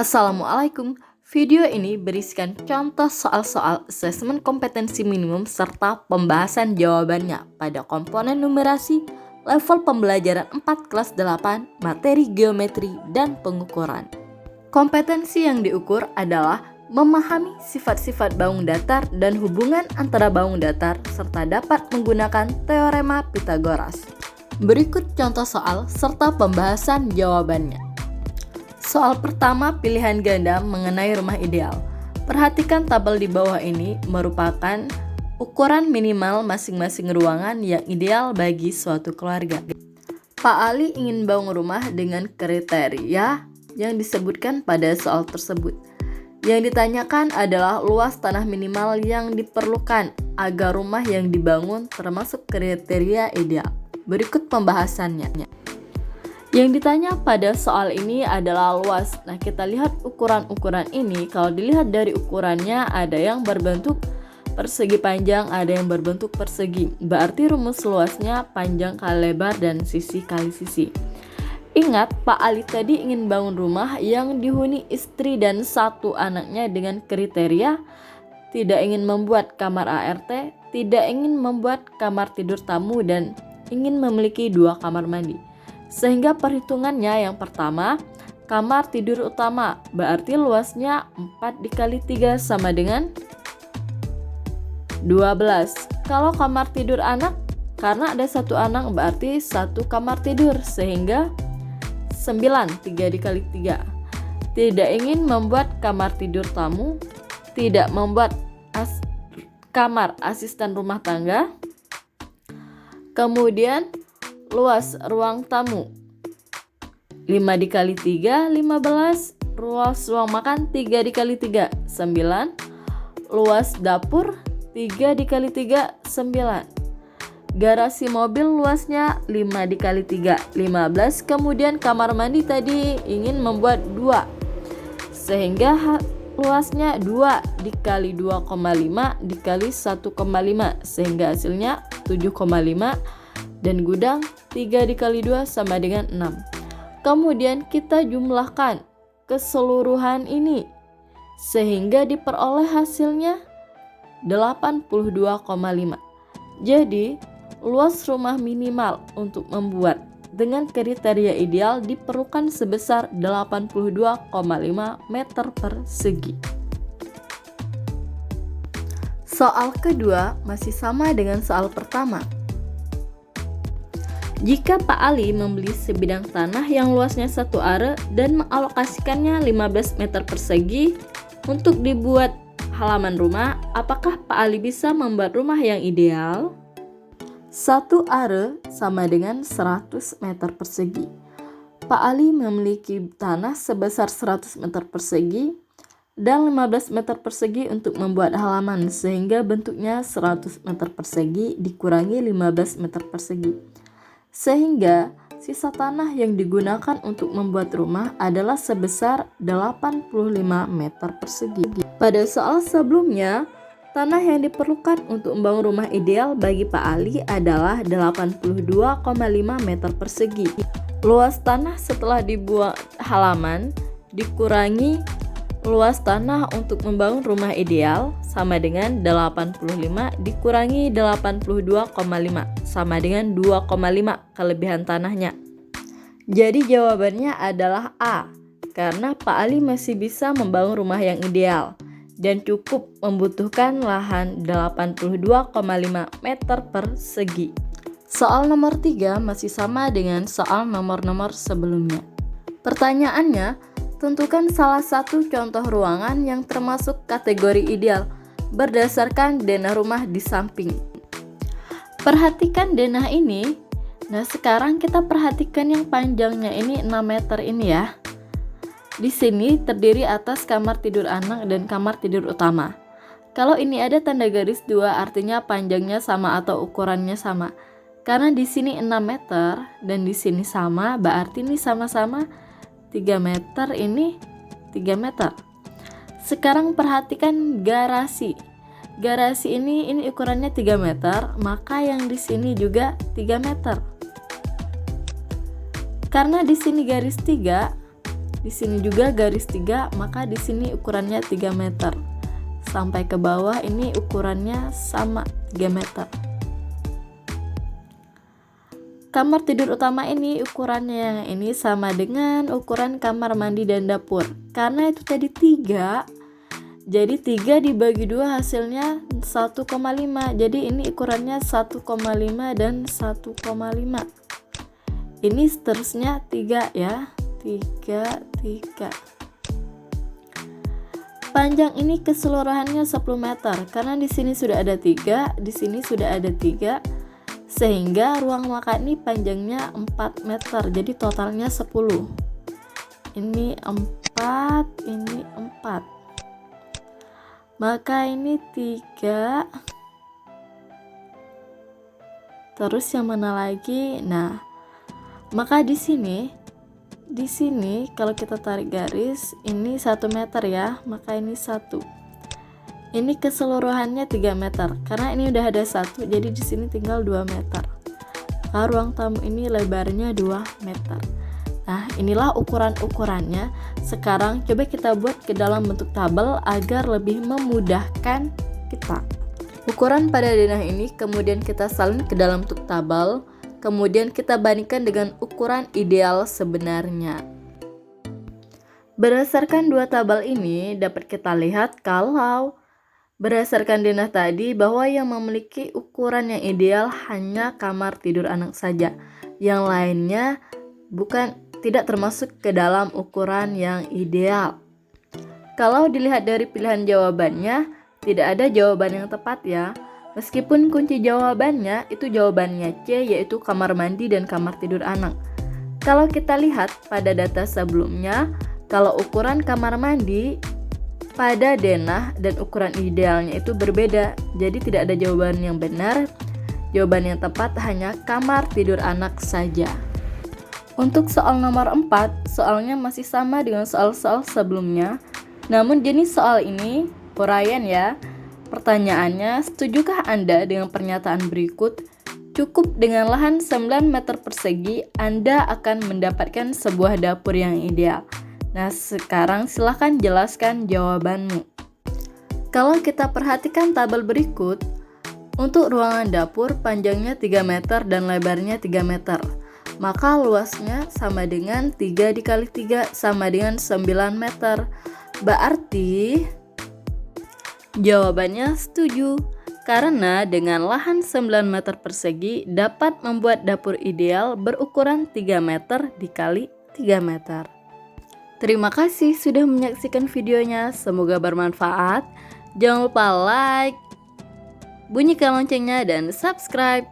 Assalamualaikum. Video ini berisikan contoh soal-soal asesmen kompetensi minimum serta pembahasan jawabannya pada komponen numerasi level pembelajaran 4 kelas 8 materi geometri dan pengukuran. Kompetensi yang diukur adalah memahami sifat-sifat bangun datar dan hubungan antara bangun datar serta dapat menggunakan teorema Pythagoras. Berikut contoh soal serta pembahasan jawabannya. Soal pertama pilihan ganda mengenai rumah ideal. Perhatikan tabel di bawah ini merupakan ukuran minimal masing-masing ruangan yang ideal bagi suatu keluarga. Pak Ali ingin bangun rumah dengan kriteria yang disebutkan pada soal tersebut. Yang ditanyakan adalah luas tanah minimal yang diperlukan agar rumah yang dibangun termasuk kriteria ideal. Berikut pembahasannya. Yang ditanya pada soal ini adalah luas. Nah, kita lihat ukuran-ukuran ini. Kalau dilihat dari ukurannya, ada yang berbentuk persegi panjang, ada yang berbentuk persegi. Berarti rumus luasnya panjang kali lebar dan sisi kali sisi. Ingat, Pak Ali tadi ingin bangun rumah yang dihuni istri dan satu anaknya dengan kriteria tidak ingin membuat kamar ART, tidak ingin membuat kamar tidur tamu, dan ingin memiliki 2 kamar mandi. Sehingga perhitungannya yang pertama, kamar tidur utama berarti luasnya 4 dikali 3 sama dengan 12. Kalau kamar tidur anak, karena ada satu anak berarti satu kamar tidur, sehingga 9 3 dikali 3. Tidak ingin membuat kamar tidur tamu, tidak membuat kamar asisten rumah tangga. Kemudian luas ruang tamu 5 dikali 3 15, luas ruang makan 3 dikali 3 9, luas dapur 3 dikali 3 9, garasi mobil luasnya 5 dikali 3 15, kemudian kamar mandi tadi ingin membuat 2 sehingga luasnya 2 dikali 2,5 dikali 1,5 sehingga hasilnya 7,5, dan gudang 3 dikali 2 sama dengan 6. Kemudian kita jumlahkan keseluruhan ini sehingga diperoleh hasilnya 82,5. Jadi luas rumah minimal untuk membuat dengan kriteria ideal diperlukan sebesar 82,5 meter persegi. Soal kedua masih sama dengan soal pertama. Jika Pak Ali membeli sebidang tanah yang luasnya 1 are dan mengalokasikannya 15 meter persegi untuk dibuat halaman rumah, apakah Pak Ali bisa membuat rumah yang ideal? 1 are sama dengan 100 meter persegi. Pak Ali memiliki tanah sebesar 100 meter persegi dan 15 meter persegi untuk membuat halaman, sehingga bentuknya 100 meter persegi dikurangi 15 meter persegi. Sehingga sisa tanah yang digunakan untuk membuat rumah adalah sebesar 85 meter persegi. Pada soal sebelumnya, tanah yang diperlukan untuk membangun rumah ideal bagi Pak Ali adalah 82,5 meter persegi. Luas tanah setelah dibuat halaman dikurangi luas tanah untuk membangun rumah ideal sama dengan 85 dikurangi 82,5 sama dengan 2,5 kelebihan tanahnya. Jadi jawabannya adalah A, karena Pak Ali masih bisa membangun rumah yang ideal dan cukup membutuhkan lahan 82,5 meter persegi. Soal nomor 3 masih sama dengan soal nomor-nomor sebelumnya. Pertanyaannya, tentukan salah satu contoh ruangan yang termasuk kategori ideal berdasarkan denah rumah di samping. Perhatikan denah ini. Nah, sekarang kita perhatikan yang panjangnya ini 6 meter ini ya. Di sini terdiri atas kamar tidur anak dan kamar tidur utama. Kalau ini ada tanda garis 2 artinya panjangnya sama atau ukurannya sama. Karena di sini 6 meter dan di sini sama, berarti ini sama-sama 3 meter, ini 3 meter. Sekarang perhatikan garasi. Garasi ini ukurannya 3 meter, maka yang di sini juga 3 meter. Karena di sini garis 3, Di sini juga garis 3, maka di sini ukurannya 3 meter. Sampai ke bawah ini ukurannya sama 3 meter. Kamar tidur utama ini ukurannya yang ini sama dengan ukuran kamar mandi dan dapur. Karena itu tadi 3, jadi 3 dibagi 2 hasilnya 1,5. Jadi ini ukurannya 1,5 dan 1,5. Ini seterusnya 3 ya. 3. Panjang ini keseluruhannya 10 meter. Karena di sini sudah ada 3, di sini sudah ada 3. Sehingga ruang makan ini panjangnya 4 meter, jadi totalnya 10. Ini 4, ini 4. Maka ini 3. Terus yang mana lagi? Nah, maka di sini kalau kita tarik garis, ini 1 meter ya, maka ini 1. Ini keseluruhannya 3 meter. Karena ini udah ada 1, jadi di sini tinggal 2 meter. Nah, ruang tamu ini lebarnya 2 meter. Nah, inilah ukuran-ukurannya. Sekarang coba kita buat ke dalam bentuk tabel agar lebih memudahkan kita. Ukuran pada denah ini kemudian kita salin ke dalam bentuk tabel, kemudian kita bandingkan dengan ukuran ideal sebenarnya. Berdasarkan dua tabel ini dapat kita lihat kalau berdasarkan denah tadi bahwa yang memiliki ukuran yang ideal hanya kamar tidur anak saja. Yang lainnya tidak termasuk ke dalam ukuran yang ideal. Kalau dilihat dari pilihan jawabannya, tidak ada jawaban yang tepat ya. Meskipun kunci jawabannya itu jawabannya C, yaitu kamar mandi dan kamar tidur anak. Kalau kita lihat pada data sebelumnya, kalau ukuran kamar mandi pada denah dan ukuran idealnya itu berbeda, jadi tidak ada jawaban yang benar. Jawaban yang tepat hanya kamar tidur anak saja. Untuk soal nomor 4, soalnya masih sama dengan soal-soal sebelumnya. Namun jenis soal ini uraian ya. Pertanyaannya, setujukah Anda dengan pernyataan berikut? Cukup dengan lahan 9 meter persegi, Anda akan mendapatkan sebuah dapur yang ideal. Nah, sekarang silahkan jelaskan jawabanmu. Kalau kita perhatikan tabel berikut, untuk ruangan dapur panjangnya 3 meter dan lebarnya 3 meter. Maka luasnya sama dengan 3 dikali 3 sama dengan 9 meter. Berarti jawabannya setuju. Karena dengan lahan 9 meter persegi dapat membuat dapur ideal berukuran 3 meter dikali 3 meter. Terima kasih sudah menyaksikan videonya, semoga bermanfaat. Jangan lupa like, bunyikan loncengnya dan subscribe.